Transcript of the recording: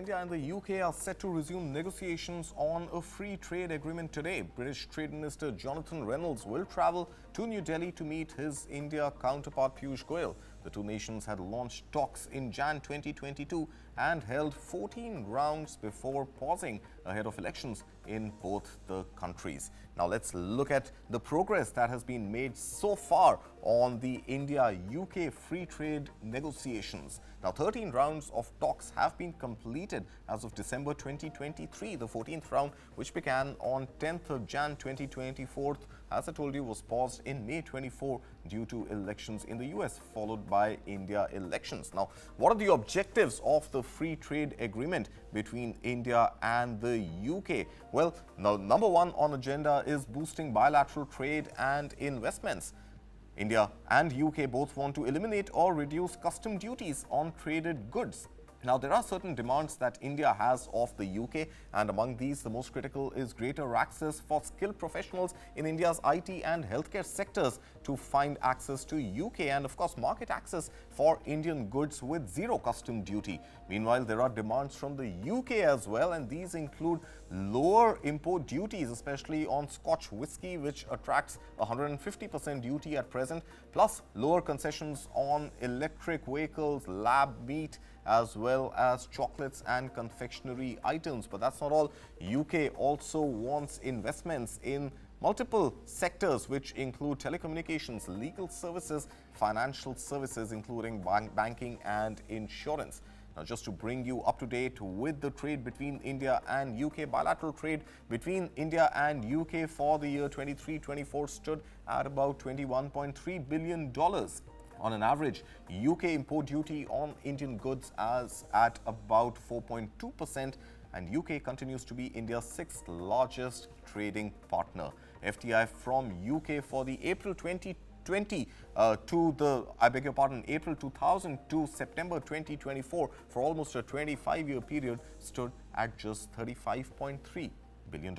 India and the UK are set to resume negotiations on a free trade agreement today. British Trade Minister Jonathan Reynolds will travel to New Delhi to meet his India counterpart Piyush Goyal. The two nations had launched talks in Jan 2022 and held 14 rounds before pausing ahead of elections in both the countries. Now let's look at the progress that has been made so far on the India-UK free trade negotiations. Now 13 rounds of talks have been completed as of December 2023. The 14th round, which began on 10th of Jan 2024, as I told you, was paused in May 24 due to elections in the US, followed by India elections. Now, what are the objectives of the free trade agreement between India and the UK? Well, now, number one on agenda is boosting bilateral trade and investments. India and UK both want to eliminate or reduce custom duties on traded goods. Now, there are certain demands that India has of the UK, and among these, the most critical is greater access for skilled professionals in India's IT and healthcare sectors to find access to UK, and of course, market access for Indian goods with zero custom duty. Meanwhile, there are demands from the UK as well, and these include lower import duties, especially on Scotch whisky, which attracts 150% duty at present, plus lower concessions on electric vehicles, lab meat, as well as chocolates and confectionery items. But that's not all. UK also wants investments in multiple sectors, which include telecommunications, legal services, financial services, including banking and insurance. Now, just to bring you up to date with the trade between India and UK, bilateral trade between India and UK for the year 23-24 stood at about $21.3 billion. On an average, UK import duty on Indian goods is at about 4.2%, and UK continues to be India's sixth largest trading partner. FDI from UK for the April 2020 April 2000 to September 2024, for almost a 25-year period, stood at just $35.3 billion.